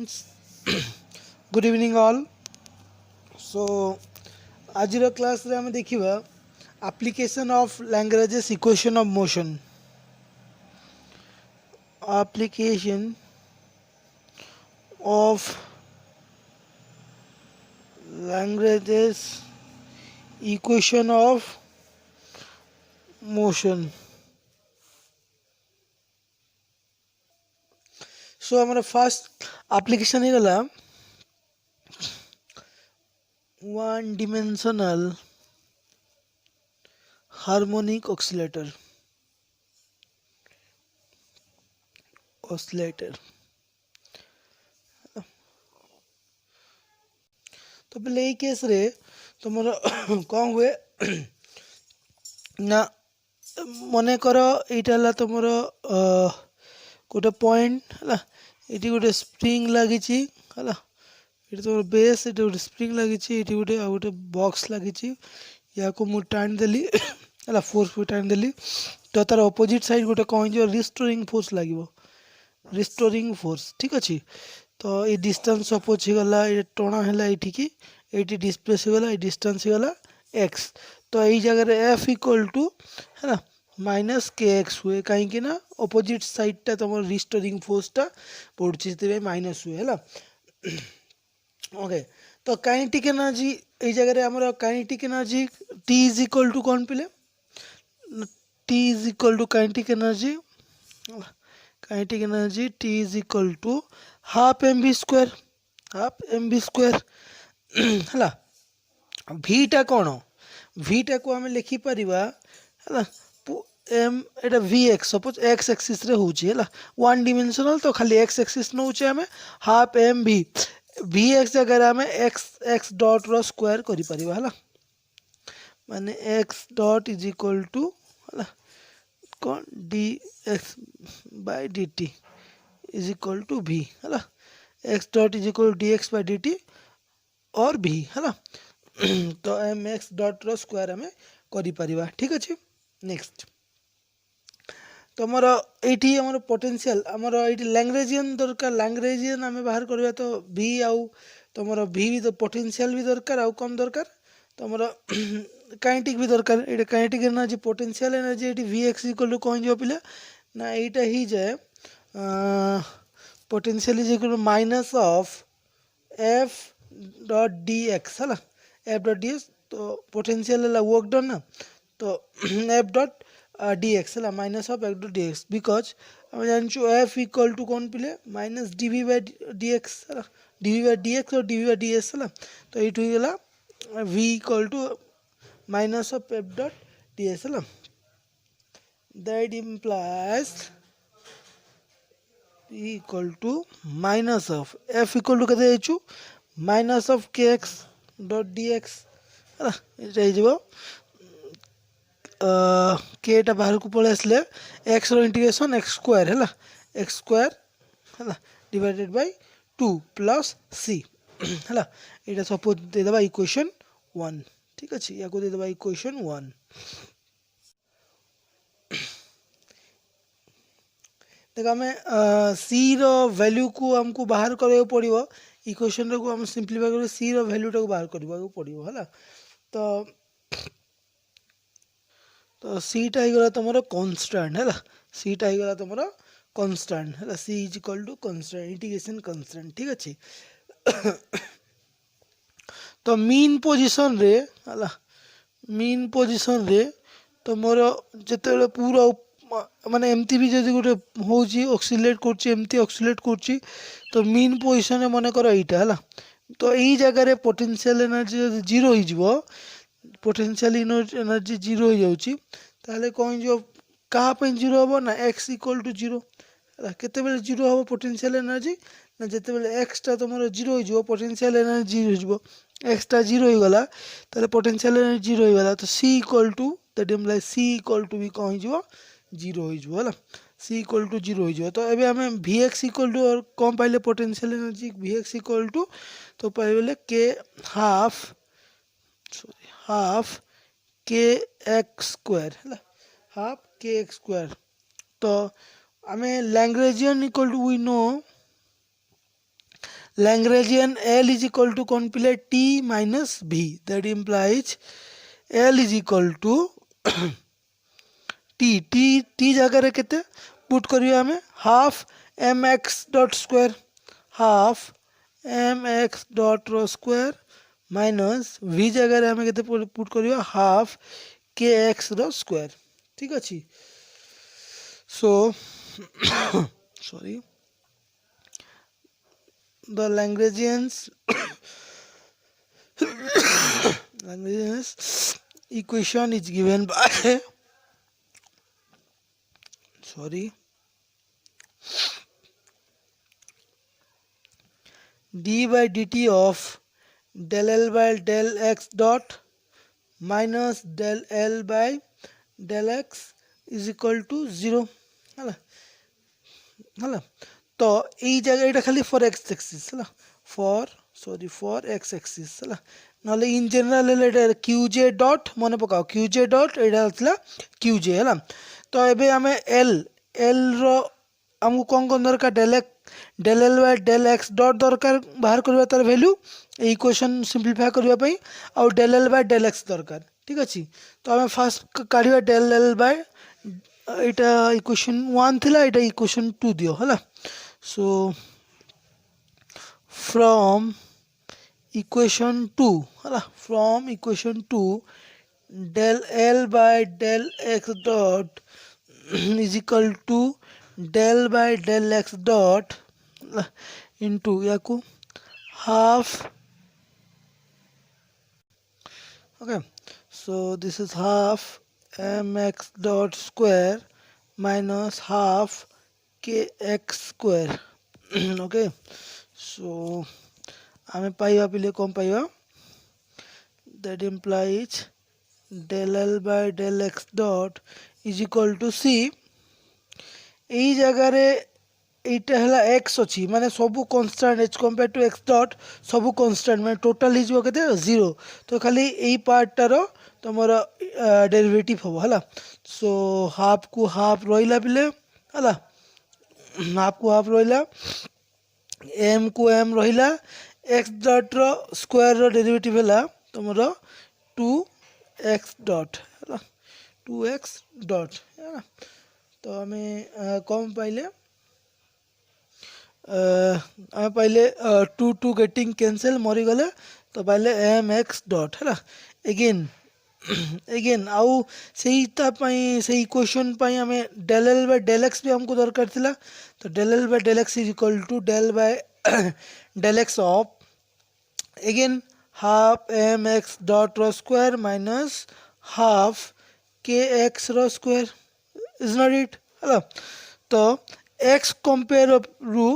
Good evening all. सो आज class रे आम देखा application of languages equation of motion. Application of languages equation of motion. So हमारा first application ही गला one dimensional harmonic oscillator. तो पहले ये केस रे तुम कौन हुए ना मन कर यहाँ तुम गोटे पॉइंट है ये गोटे स्प्रिंग लगी है ये तुम बेस ये गोटे स्प्रिंग लगी ये गोटे आ गोटे बॉक्स लगी या को मुझे टाणी देली है फोर्स टाणी देली तो तार अपोजिट साइड गोटे कौन हो रिस्टोरिंग फोर्स लगे रिस्टोरिंग फोर्स ठीक अच्छे। तो ये डिस्टेंस सपोज होगला ये टणा है ये डिस्प्लेस होगला ये डिस्टेंस होगला एक्स। तो यही जगह एफ इक्वल टू है माइनस के एक्स हुए कहीं ना अपोजिट साइडटा तुम रिस्टोरिंग फोर्सटा पड़ुछि से माइनस हुए है। ओके तो काइनेटिक एनर्जी ये जगह आमर kinetic energy T is equal to कौन पिले T is equal to kinetic energy T is equal to half M B square है। भीटा कौन भीटा को आम लिखिपर है एम एटा V X suppose X axis रे होची है वन डिमेंशनल तो खाली एक्स एक्सिस नौचे आम half m v v x जगह आम एक्स एक्स डॉट रो स्क्वायर करि परिबा है माने x dot is equal to है कौन d x by d t is equal to v है x dot is equal d x by d t और वी है तो एम एक्स डॉट रो स्क्वायर आम करिपरिबा ठीक अच्छे। नेक्स्ट तुमर ये आम पोटेंशियल आमर ये लैंग्वेजियन दरकार लैंग्वेजियन आम बाहर करवा तो भी आउ तुम भी तो पोटेंशियल भी दरकार आउ कम दरकार तुम काइनेटिक भी दरकार ये काइनेटिक एनर्जी पोटेंशियल एनर्जी ये वी एक्स इक्वल टू कौन जो पिले ना यहाँ ही जाए potential is equal to minus of F dot D x है एफ डॉट डी एक्स तो पोटेंशियल है वर्क डन ना तो एफ डॉट डी एक्स है minus of F dot D X because आम जानू एफ इक्वल टू कौन पिले minus D we by D x है D we by D x और d we by d s है तो ये गला v equal to minus of F dot d s है that implies P equal to minus of f equal to k minus of k x dot D x है केटा बाहर को पड़े आसले एक्स इंटीग्रेशन एक्स स्क्वायर है divided by 2 plus c है ये सपोज देदेबा इक्वेशन 1 ठीक अच्छे या को देदेबा इक्वेशन 1। देख आम सी रैल्यू को आमको बाहर करा पड़ो इक्वेशन को आम सिंप्लीफाई कर सी रैल्यूटा को बाहर करने पड़ो है तो सीटा हो गला तुम कन्स्टांट है सीटा हो गला तुम कन्स्टांट है c is equal to constant integration constant ठीक अच्छे। तो मीन पोजिशन रे है मीन पोजिशन रे तुम जिते पूरा माने एमती भी जब गोटे हूँ ऑक्सीलेट करमती ऑक्सीलेट कर तो मीन पोजिशन मन कर यहाँ है तो यही जगह पोटेंशियल एनर्जी जीरो हो पोटेंशियल एनर्जी जीरो हो जाऊँगी ताले कौन जो कहाँ जीरो हम ना एक्स इक्वल टू जीरो केते जीरो हम पोटेंशियल एनर्जी ना जिते बड़े एक्सटा तुम जीरो हो पोटेंशियल एनर्जी जीरो हो एक्सटा जीरो हो गला ताले पोटेंशियल एनर्जी जीरो हो गला तो c equal to that implies c equal to भी कौन हो जीरो हो सी इक्वल टू जीरो हो तो ये आम वी एक्स इक्वल टू और कौन पाइले potential energy v x equal to तो पाइले के हाफ के एक्स स्क्वायर है हाफ के एक्स स्क्वायर तो आम Lagrangian equal to we know Lagrangian L is equal to कौन पिले T minus V, that implies L is equal to T जगह रे केते पुट करियो हमें half mx dot square, half mx dot रो स्क्वायर माइनस V जगह रे हमें केते पुट करियो हाफ kx रो स्क्वायर। ठीक अछि। सो sorry, the Lagrangians equation is given by sorry d by dt of del L by del x dot minus del L by del x is equal to 0 ହେଲା ହେଲା। तो এই জায়গা এটা খালি ফর এক্স এক্সিস ହେଲା, ফর এক্স এক্সিস ହେଲା। নহলে ইন জেনারেল হলে এটা কিউজে ডট মনে পকাও, কিউজে ডট এটা হচ্ছিল কিউজে ହେଲା। তো ଏବେ ଆମେ ଏଲ୍ ର ଆମକୁ କ'ଣ କ'ଣ ଦରକାର, del L by del X dot ଦରକାର ବାହାର କରିବା ତାର ଭ୍ୟାଲ୍ୟୁ এই ଇକ୍ୱେସନ୍ ସିମ୍ପ୍ଲିଫାଏ କରିବା ପାଇଁ, ଆଉ del L by del X ଦରକାର। ଠିକ୍ ଅଛି। ତ ଆମେ ଫାର୍ଷ୍ଟ କାଢ଼ିବା ଡେଲ୍ ଏଲ୍ ବାଇ, এইটা ইকুয়েশন 1 ଥିଲା, এটা ইকুয়েশন 2 দিও ହେଲା। সো ফ্রম ইকুয়েশন 2 ହେଲା, from equation 2 del L by del x dot is equal to del by del x dot into याकू half, okay, so this is half mx dot square minus half kx square okay, so हमें पाइबा पिले कौन पाइबा, that implies del L by del x dot is equal to c। এই জায়গারে এইটা হলা x ଅଛି মানে ସବୁ constant h compare to x dot ସବୁ কনস্ট্যান্ট মানে টোটাল হিজব কেতে 0, তো খালি এই পার্টটার তোমার ডেরিভেটিভ হবো ହେଲା। সো হাফ কু হাফ রইলা পিলে ହେଲା, হাফ কু হাফ রইলা, m কু m রহিলা, x ডট র স্কয়ার র ডেরিভেটিভ ହେଲା তোমার 2x ডট ହେଲା, 2x ডট ହେଲା। তো আমি কম পাইলে ଆମେ ପାଇଲେ 2 गेटिंग कैंसिल मरीगले, तो पाइले एम एक्स डट है एगेन आउ से इक्वेशन आम del l by del x भी हमको दरकार थिला। तो del l by del x is equal to del by del x of again half m x dot रो square minus half k x रो स्क्वायर, इज नॉट इट है। तो x compare रु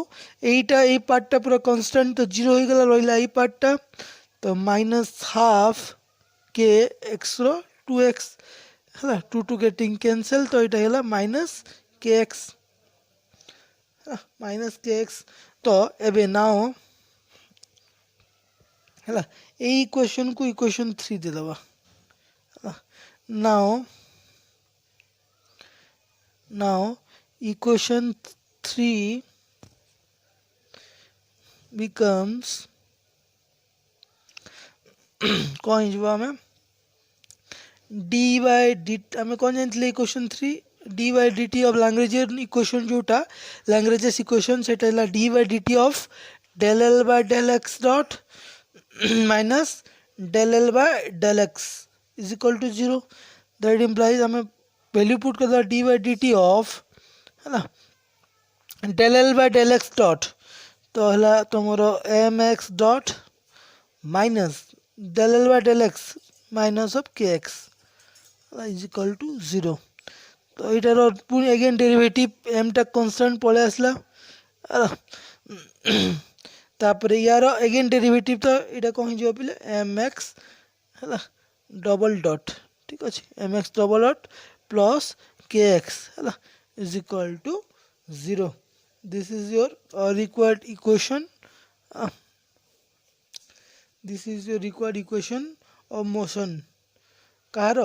এইটা এই পার্টটা পুরো কনস্ট্যান্ট, তো 0 হয়ে গেল, রইলা এই পার্টটা, তো মাইনাস হাফ কে এক্স র 2x হ্যাঁ, 2 গেটিং ক্যান্সেল, তো এটা হলো মাইনাস কে এক্স মাইনাস কে এক্স। তো এবে নাও ହେଲା এই ইকুয়েশন কু ইকুয়েশন 3 দে দেবা নাও equation 3 becomes कौन हिजबा हमें d by dt, हमें कौन जानते equation 3 d by dt of Lagrangian equation जोटा Lagrange's इक्वेशन सेटा है d by dt of del L by del x dot minus del L by del x is equal to 0, that implies हमें value put कर d by dt of है ना del L by del x dot, तो हला तुम्हारो m x dot minus del L by del x minus of k x is equal to 0। तो इटार पुणी अगेन डेरिवेटिव एम टा कन्स्टांट पड़े आसला, तापरे यार अगेन डेरिवेटिव, तो इटा कौन हो पे एम एक्स है डबल डॉट, ठीक अच्छे, m x double dot plus k x है is equal to 0। This is your required equation. This is your required equation of motion कार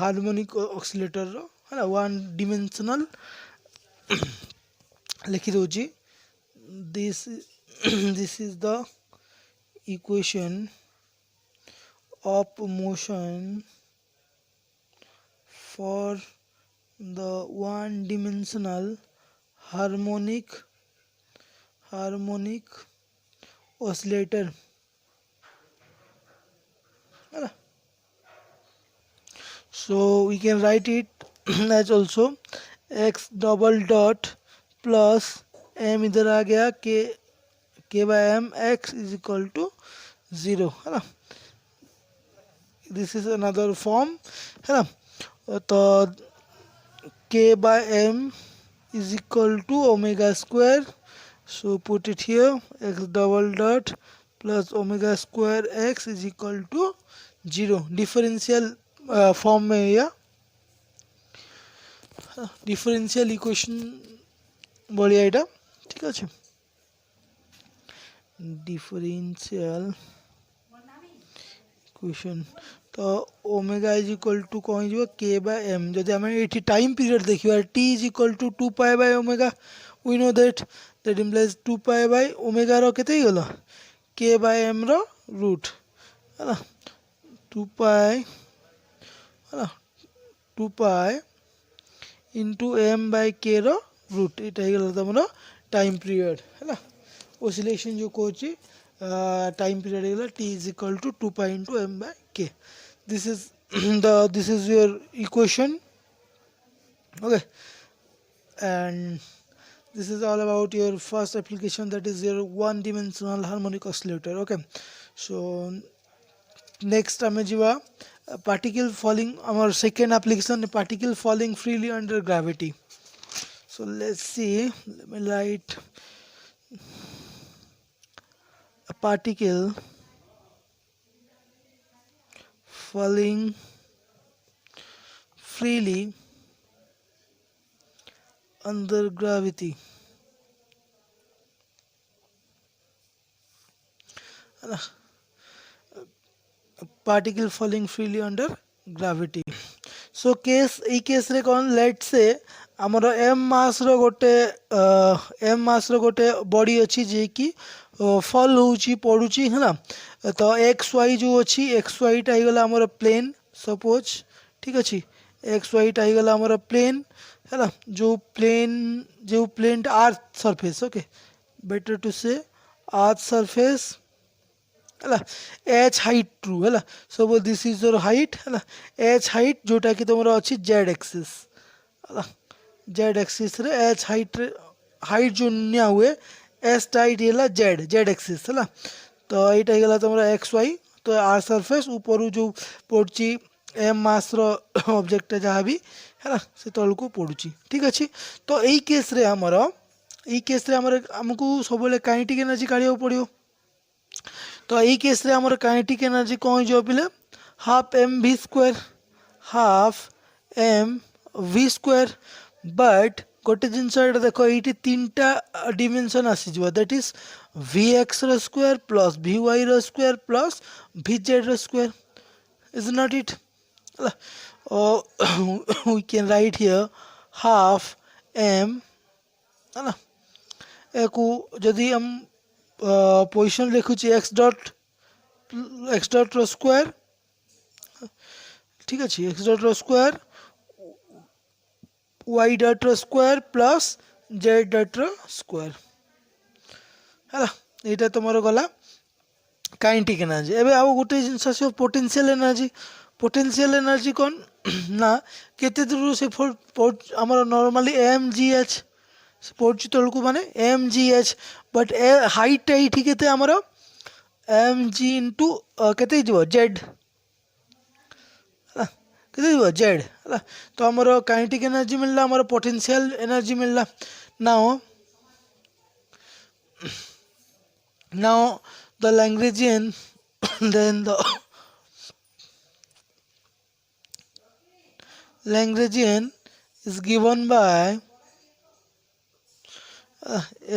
हार्मोनिक ऑसिलेटर रो है वन डिमेंशनल लिखि दउची, this this is the equation of motion for the one dimensional harmonic oscillator. So we can write it as also x double dot plus m इधर आ गया k by m x is equal to 0 है ना. This is another form है ना. तो k by m is equal to omega square. So put it here, x double dot plus omega square x is equal to 0. Differential form में या differential equation बढ़िया এটা ঠিক আছে. differential equation तो ओमेगा इज इक्वल टू कौन हो k by m. जदि आम ये टाइम पीरियड देखा t is equal to 2 pi by omega. We know that implies 2 pi by omega रो केते गला के बाय एम रो रूट है ना. 2 पाई है ना 2 पाई इंटू एम बाय के रो रूट ये गला तुम टाइम पीरियड है ना. oscillation जो कौची टाइम पीरियड गला T is equal to 2 pi into M by K. this is this is your equation. Okay, and this is all about your first application, that is your one dimensional harmonic oscillator. Okay, so next ame jiba particle falling, our second application, particle falling freely under gravity. So let's see, let me write a particle falling freely under gravity. Particle falling freely under gravity. So case এই case रे कौन late से आमर M मास रो गोटे body अच्छी जे कि fall होउची पड़ुची है ना. तो एक्स वाई जो अच्छी एक्स वाई टा गला आमर प्लेन सपोज ठीक अच्छी. एक्स वाई टा गला आमर प्लेन है ना. जो plane earth surface. Okay, better to say earth surface है ना. एच हाइट ट्रू है ना. Suppose this is your height है ना. एच हाइट जोटा कि तुम अच्छी जेड एक्सिस है ना. जेड एक्सिस रे एच हाइट जो निया हुए एस टाइट है जेड एक्सिस है ना. तो यहाँ गला तुम एक्स वाई. तो आर सरफेस ऊपर जो पड़ी एम मास ऑब्जेक्ट जहाँ भी है ना से तल को पड़ुची ठीक अच्छे. तो यही केस रे आमको सब काइनेटिक एनर्जी काढ़ा पड़ो. तो यही केस रे आमर काइनेटिक एनर्जी कौन हो पिले हाफ एम भि स्क्वायर बट गोटे जिनस देख ये तीन टा डिमेंशन आसीज that is v x square plus v y square plus v z square. Is not it. We can write here half m है ना. को जदि हम पोजिशन लिखुची एक्स डॉट रो स्क्वायर ठीक अच्छे. एक्स डॉट रो स्क्वायर वाई डॉट रो स्क्वायर प्लस जेड डॉट रो स्क्वायर है ना. यहाँ तुम गला काइनेटिक एनर्जी. एवं आउ गोटे जिनस आस पोटेंशियल एनर्जी. पोटेंशियल एनर्जी कौन ना केते दूर से आमर नॉर्मली एम जी एच पड़ुची तल को माने M G H. But height ये के आमर एम जी इंटू के जेड के जेड है. तो आमर काइनेटिक एनर्जी मिलला आमर पोटेंशियल एनर्जी मिलला. Now the Lagrangian then the Lagrangian is given by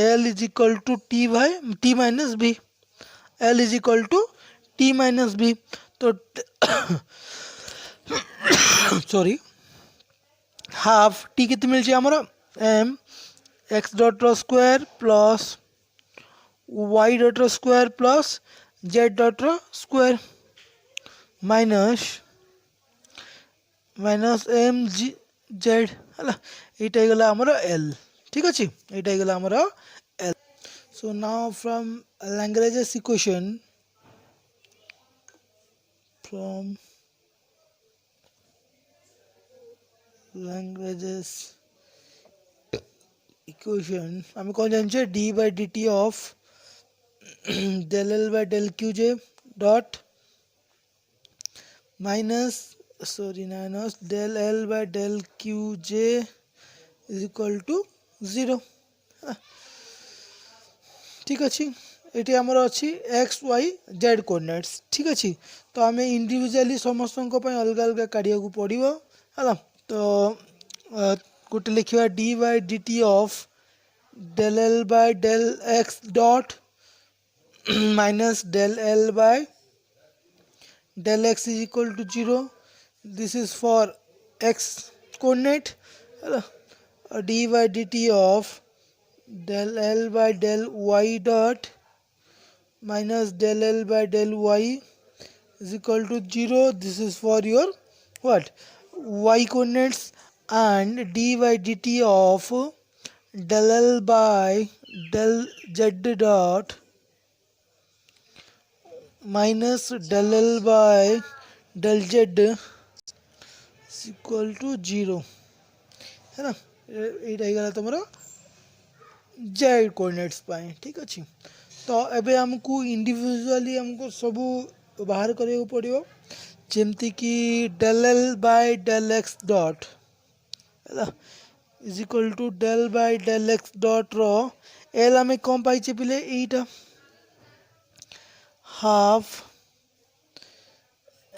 L is equal to T minus B. L is equal to T minus B. तो sorry half T कितने मिल आमर एम एक्स डॉट रो square plus Y dot square plus Z dot square minus minus M G Z है ये गला आमर L ठीक अच्छे ये गला आमर L so now from languages equation from languages equation आम कौन जाने D by D t of del L by del QJ dot minus del L by del QJ is equal to 0 ठीक अच्छे ये आमर अच्छी एक्स वाई जेड कोऑर्डिनेट्स ठीक अच्छे तो आम इंडिविजुअली समस्त अलग अलग काढ़ा पड़ो है तो गोटे लिखा D by D t of del L by del x dot minus del L by del x is equal to 0 this is for x coordinate d by dt of del L by del y dot minus del L by del y is equal to 0 this is for your what y coordinates and d by dt of del L by del z dot minus del L by del z is equal to 0 है ना ये गला तुम Z coordinates पाए ठीक अच्छे तो एबे हमको इंडिविजुअली हमको सब बाहर करने पड़ो जमती कि del L by del x dot है is equal to del by del x dot रो एल आम कौन पाइचे पिले एटा हाफ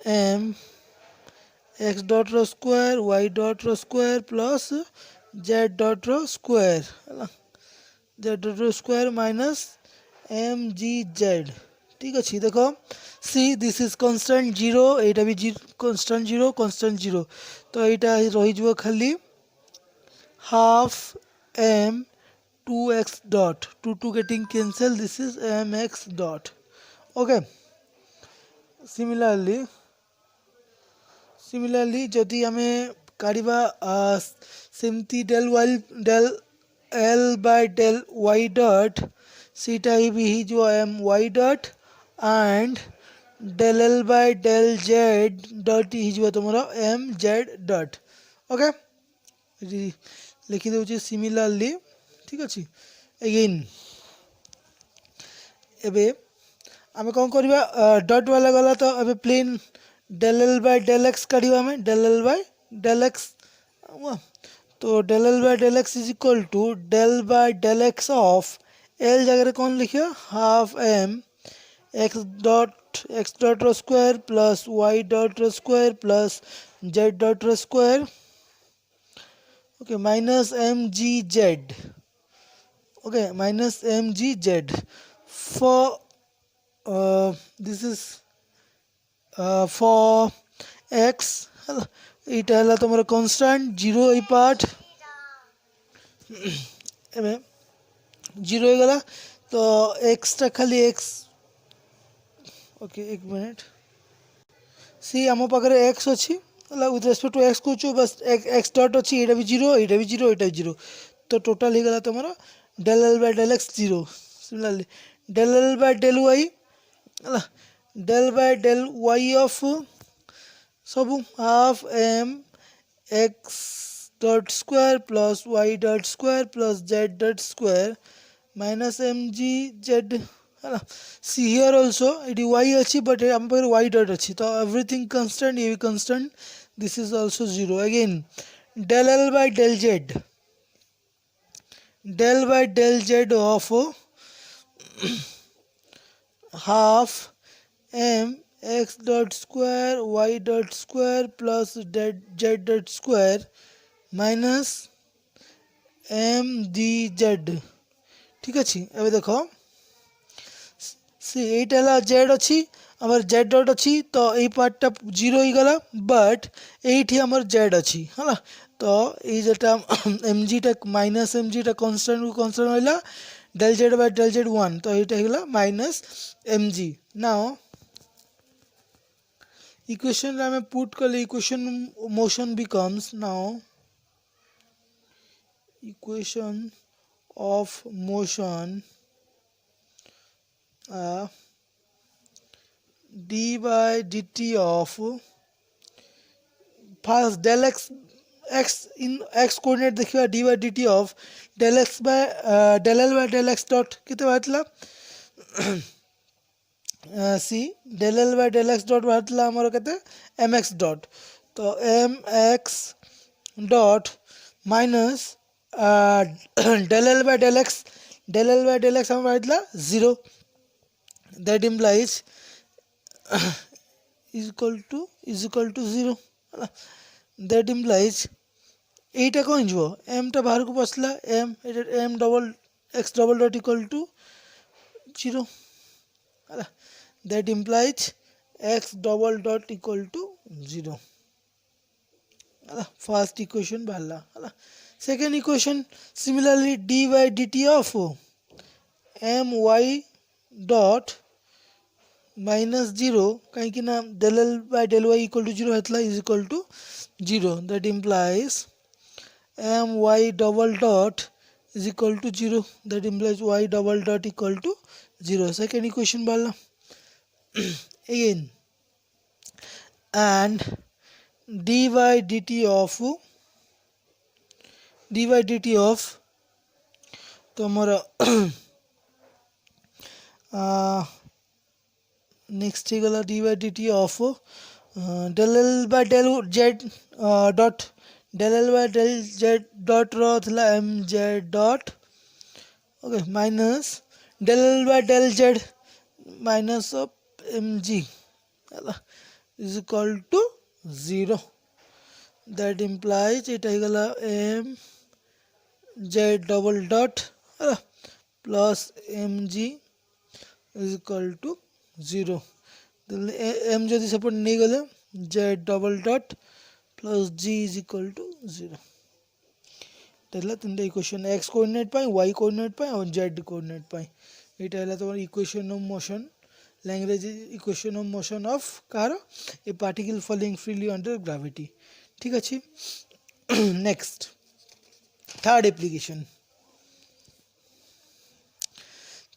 m x dot रो स्क्वायर y dot रो स्क्वायर प्लस z dot रो स्क्वायर है z dot रो square minus M G z ठीक अच्छे देखो see this is constant zero यहाँ भी कन्स्टांट जीरो तो यहाँ रही खाली half m 2x dot 2 getting cancel this is mx dot okay similarly जदि आम काढ़ा सेमती del L by del y dot सीटा ही भी जो M y dot and del L by del z dot ही जो तुम एम जेड dot okay लिखी दूसरी सिमिलारली ठीक अच्छे एगेन एबे आम कौन करवा डट वाला गला तो ए plane del L by del x काढ़ा आम del L by del x तो del L by del x is equal to del by del x of L जगह कौन लिखा हाफ m x dot रो स्क्वायर प्लस y dot रो square plus z dot रो square okay minus mgz okay minus mgz for this is for x এটা হলো তোমার constant zero এই পার্ট এবে জিরো হয়ে গেল তো এক্সটা খালি এক্স ওকে এক মিনিট সি আমার পাখে এক্স অছি with respect to x couchu बस x dot अच्छी ये भी जीरो ये भी जीरो तो टोटल ही गला तुम्हारा del L by del x zero similarly del L by del y del by del y of सब half m x dot square plus y dot square plus z dot square minus mg z है ना see here also ये y अच्छी but हम पर y dot अच्छी तो everything constant ये भी constant this is also zero again del L by del z of half m x dot square y dot square plus z dot square minus m d z ठीक अच्छे एवं देखो सी ये Z अच्छी आमर Z डट अच्छी तो ये पार्टा जीरो ही गला बट ये आमर जेड अच्छी है ना तो ये zeta m zeta minus m zeta constant को कन्स्टांट रहा del z by del z 1 तो ये होगा माइनस mg नाउ इक्वेशन रे हमें पुट कले equation motion becomes now equation of motion d by dt of first del x in x coordinate देखिए d by dt of del x by del l by del x dot कितने बातला सी del l by del x dot बातला हमारा कहते mx dot तो mx dot minus del l by del x हमारा बातला 0 that implies is equal to 0 that implies এইটা কোন যাব m টা বাহারକୁ পছলা m এটা m double x double dot equal to 0 ହେଲା that implies x double dot equal to 0 ହେଲା first equation ବାହାରଲା ହେଲା second equation similarly d by dt of my dot minus 0 कहीं ना del l by del y equal to 0 है is equal to 0 that implies my double dot is equal to 0 that implies y double dot equal to 0 second equation Bala again and d by dt of तो हमारा next गला d by dt of del l by del z dot del l by del z dot रो थला mz dot okay minus del l by del z minus of mg is equal to 0 that implies it गला m z double dot plus mg is equal to 0 m যদি support नहीं गले z double dot plus g is equal to 0 তাহলে তিনটা equation x coordinate পাই y coordinate পাই और z coordinate পাই এটা হলো তোমার equation of motion language equation of motion of কার a particle falling freely under gravity ঠিক আছে নেক্সট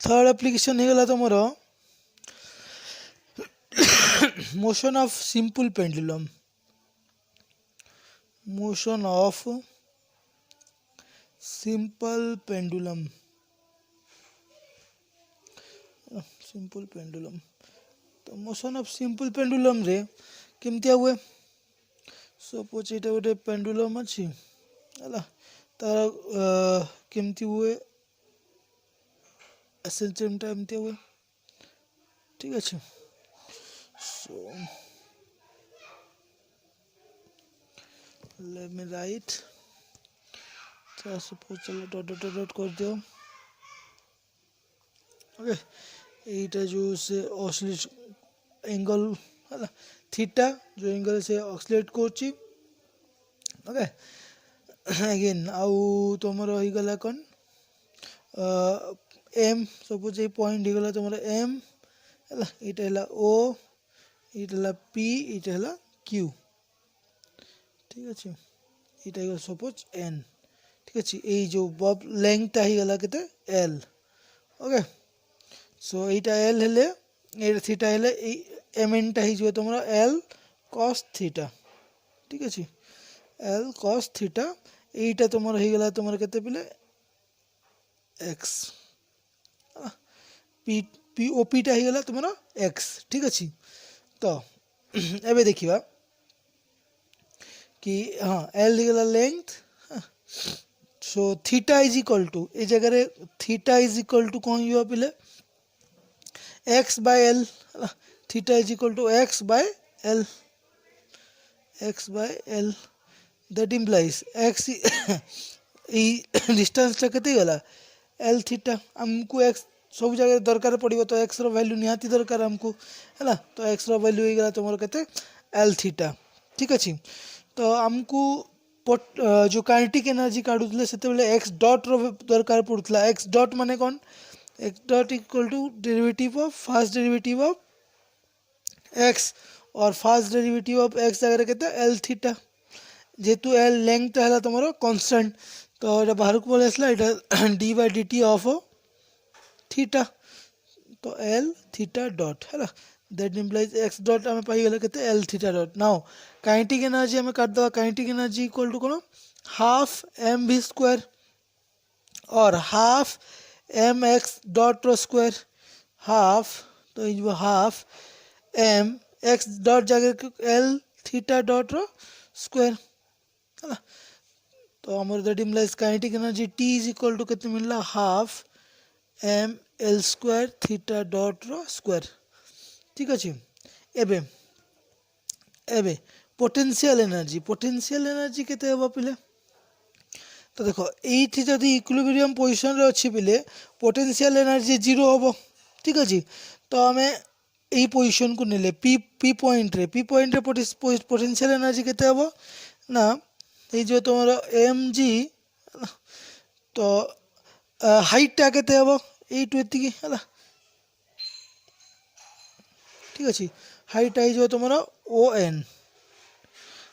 থার্ড অ্যাপ্লিকেশন হয়ে গেল তোমার motion of simple pendulum simple pendulum तो motion of simple pendulum रे केमती हुए सपोज এটা ଗୋଟେ pendulum ଅଛି ହେଲା ତାର କେମତି ହୁଏ ଏସେନ୍ସିୟମଟା ଏମତି ହୁଏ ঠিক আছে so let me write so suppose चलो डॉट कर दो ओके এইটা जो से ऑसिलेट एंगल है थीटा जो एंगल से ऑसिलेट करछि ओके अगेन आउ तुमर हो गला कोन एम सपोज ए पॉइंट हो गला तुमर एम है एटा हला ओ एटा हला पी एटा हला क्यू ठीक আছে এটা হলো सपोज एन ঠিক আছে এই যে বব লেংথটা হই গলা কেতে এল ওকে সো এইটা এল হলে এর থিটা হলে এই এম এনটা হই যাবে তোমরা এল cos থিটা ঠিক আছে এল cos থিটা এইটা তোমার হই গলা তোমার কেতে পেলে x পি পি ও পিটা হই গলা তোমার x ঠিক আছে তো এবে দেখিবা कि हाँ एल गला length so theta is equal to ए जगह थीटा इज इक्वल टू कौन हुआ पहले x by l theta is equal to x by l that implies x distance केते गला एल थीटा हमको एक्स सब जगह दरकार पड़ो तो एक्स रो वैल्यू निहाती दरकार हमको है तो एक्स रो वैल्यू हो गला तुम केते एल थीटा ठीक अच्छे तो हमको जो काइनेटिक एनर्जी काढुले सेतेबेले एक्स डॉट रो दरकार पड़ुला एक्स डॉट माने कौन x dot equal to derivative of first derivative of x और फास्ट डेरिवेटिव ऑफ एक्स जगह केते एल थीटा जेतु एल लेंथ है तुम कन्स्टाट तो ये बाहर को पलि आसला d by d t of theta तो एल थीटा डॉट है दैट इम्प्लाइज एक्स डॉट आम पाइगले के l theta dot now kinetic energy आम काटिदेवा काइनेटिक एनर्जी इक्वल टू कौन हाफ एम भि स्क्वायर और हाफ एम एक्स डॉट रो स्क्वायर हाफ तो ये हाफ एम एक्स डॉट जगह एल थीटा डॉट रो स्क्वायर है तो आमर that implies kinetic energy T is equal to कितने मिलला half m l square theta dot रो स्क्वायर ठीक अच्छे एबे एबे पोटेंशियल एनर्जी केते हेबो पिले तो देखो एठी जदि इक्विलिब्रियम पोजिशन रे अछि पिले पोटेंशियल एनर्जी जीरो हेबो ठीक अच्छे तो आमे এই पोजिशन को नेले पी पॉइंट रे पोटेंशियल एनर्जी केते हेबो ना এই যে তোমার এম জি তো হাইটটা কেতে হব এইটু এতিকি হলা ঠিক আছে হাইট হয়ে তোমার ও এন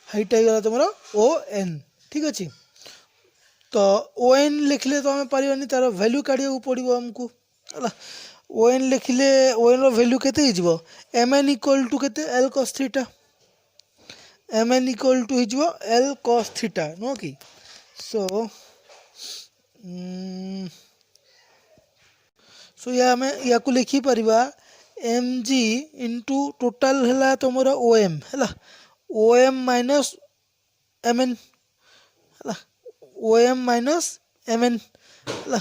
হাইট হয়ে গেল তোমার ও এন ঠিক আছে তো ও এন লিখলে তো আমি পারিবানি তার ভ্যালু কাঢ়িବାକୁ পড়িব हमको হলা ओ एन लिखिले ओ एन रो वैल्यू केते हिजबो एम एन इक्वल टू केते l cos theta M N equal to हिजबो एल cos थीटा नो कि सो सो या हमें या को लिखि परिबा एम जी इंटू टोटल हैला तमरो O M minus M N हैला O M minus M N हैला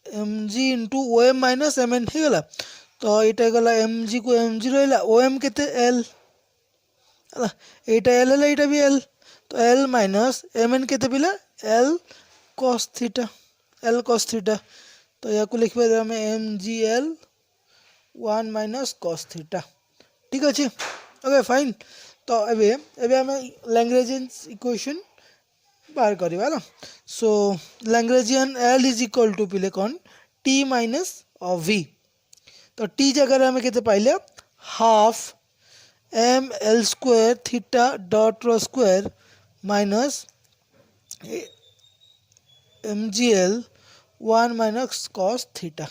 एम जी into O M minus M N हो गला तो ये गला एम जी को एम जी रहा ओ एम के एल है यहाँ एल है यहाँ भी एल तो एल माइनस एम एन के पिला एल cos थीटा तो या को लिख पाए आम m g l 1 minus cos theta ठीक अच्छे ओके फाइन तो एबे आम लैग्रेंजियन इक्वेशन बाहर करवा ना so Lagrangian l is equal to पिले कौन टी माइनस वी तो टी जगह आम के पाइले half m l square theta dot रो square minus M g l 1 minus cos theta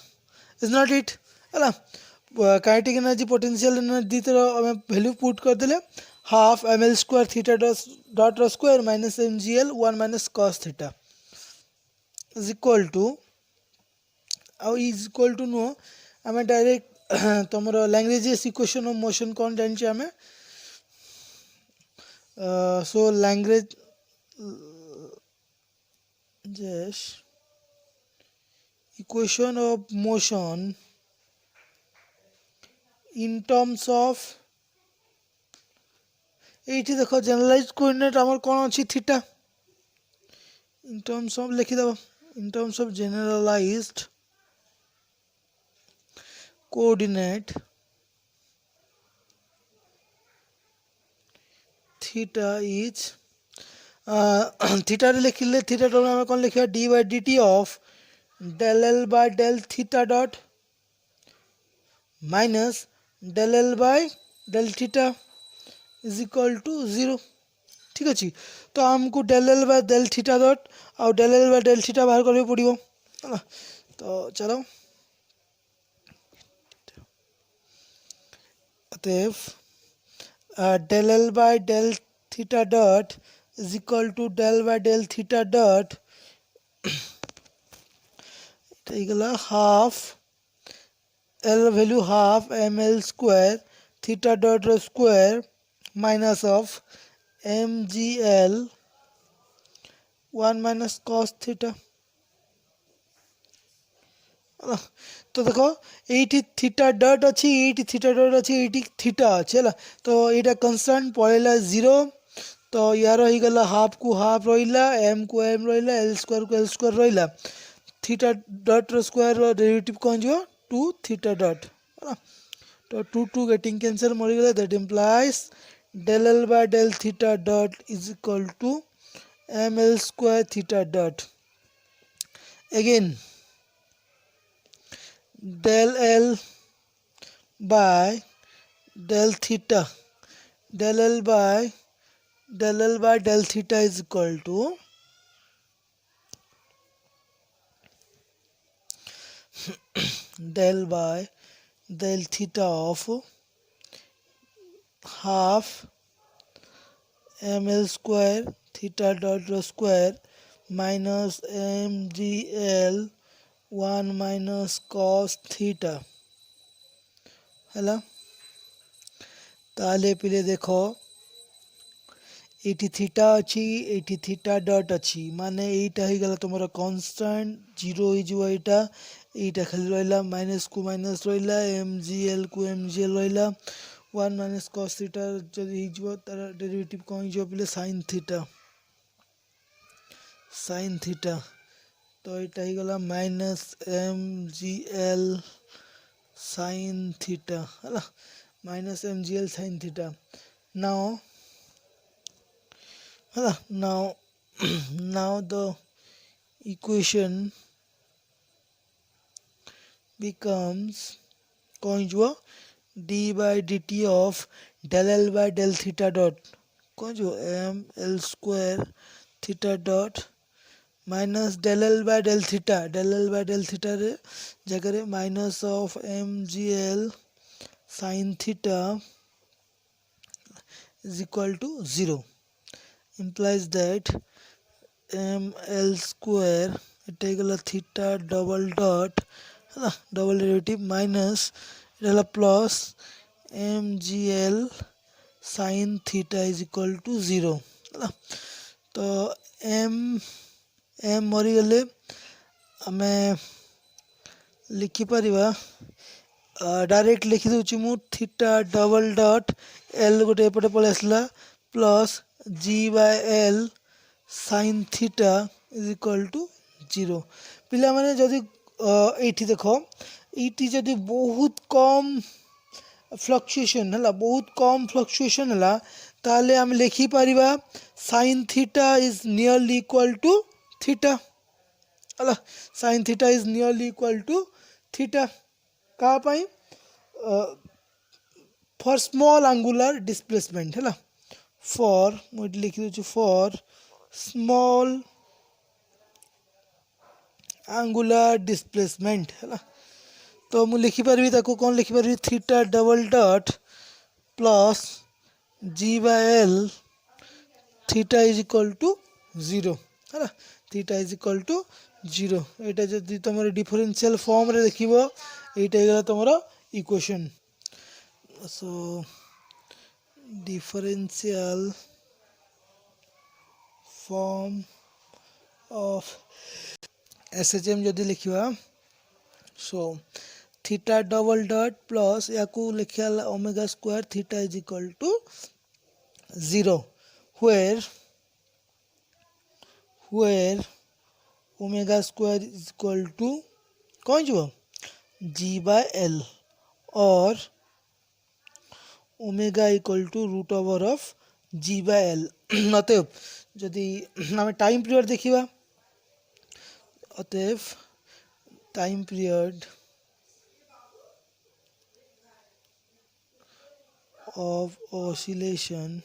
is not it है काइनेटिक एनर्जी पोटेंशियल एनर्जी तो वैल्यू पुट कर देले half m l square theta dot रो square minus M g l 1 minus cos theta is equal to आउ is equal to no आम direct तुम languages equation of motion कौन जानी आम so language equation of motion in terms of ये देख generalize coordinate आमर कौन अच्छी थीटा इन टर्म्स ऑफ लिखिदेव in terms of generalized coordinate theta is theta लिखिले थीटा टर्म आम कौन लिखा d by d t of del l by del theta dot minus del l by del theta is equal to 0 ठीक अच्छे तो आमको del l by del theta dot और del l by del theta बाहर करके पड़ो है तो चलो अतएव del l by del theta dot is equal to del by del theta dot गला half l value half m l square theta dot रो square minus of m g l 1 minus cos theta तो देखो ये theta dot अच्छी ये theta dot अच्छी ये theta अच्छे है तो यहाँ कन्स्टाट पड़ेगा 0 तो यार हो गला हाफ को हाफ रहा एम को एम रहा एल स्क्वायर रहा थीटा डॉट रो स्क्वायर डेरिवेटिव कौन जो 2 थीटा डॉट है तो 2 गेटिंग कैंसल मरीगला that implies del l by del theta dot is equal to ml square theta dot. Again del L by del theta, del L by del theta is equal to del by del theta of half ml square theta dot rho square minus mgl 1 minus cos theta ହେଲା। ताले पिले देखो eighty theta अच्छी eighty theta dot अच्छी माने एटा ही गला तुमरा constant zero ही जो एटा एटा खाली रहिला माइनस को माइनस रहिला mgl को mgl रहिला 1 माइनस cos थीटा जदी ही जो तार डेरिवेटिव कोन जो पिले sin थीटा तो एटा ही गला माइनस mgl sin theta है minus mgl sin theta now now now the equation becomes conjugate d by dt of del L by del theta dot conjugate m L square theta dot minus del L by del theta रे जगह रे minus of mgl sin theta is equal to 0 implies that ml square এটা গেল theta double dot double derivative minus এটা হলো plus mgl sin theta is equal to 0 तो m मरी गले आमे लिखि परिबा डायरेक्ट लिखि दउची मु थीटा डबल डॉट एल गोटे एपटे पळे आसला plus g by l sin theta is equal to 0 पिला माने जदी एठी देखो एठी जदी बहुत कम फ्लक्चुएशन हला बहुत कम फ्लक्चुएशन हला ताले हम लिखि परिबा sin theta is nearly equal to theta हला sin theta is nearly equal to theta का पाई फॉर स्मॉल एंगुलर डिस्प्लेसमेंट है फॉर मुझे लिखी दूँ फॉर स्मॉल एंगुलर डिस्प्लेसमेंट है तो मुझे लिखिपारि ताको कौन लिखिपारि theta double dot plus g by l theta is equal to 0 है थीटा इज इक्वल टू 0 एटा जदि तुम डिफरेंशियल फॉर्म रे देखिबो एटा गला तुमर equation so differential form of SHM जदि लिखिबा so theta double dot plus याकू लिखिया omega square theta is equal to 0 where omega square is equal to कौन जो जी बाय एल और omega equal to root over of g by l अतएव जदि आम टाइम पीरियड देखा अतएव time period of oscillation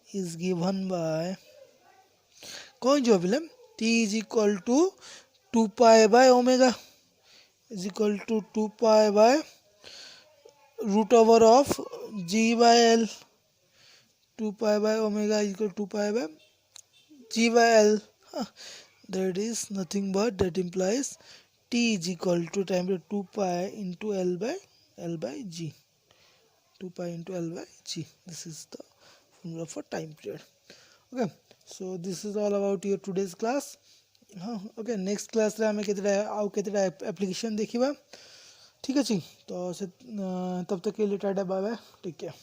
is given by कौन जो फिल्म t is equal to 2 pi by omega is equal to 2 pi by root over of g by l 2 pi by omega is equal to 2 pi by g by l that is nothing but that implies t is equal to time 2 pi into l by g 2 pi into L by G. This is the formula for time period. Okay, so this is all about your today's class. Okay, next class रे हमें केतेटा application देखिबा ठीक अछि तो तब तक के लिए tata bye bye take care.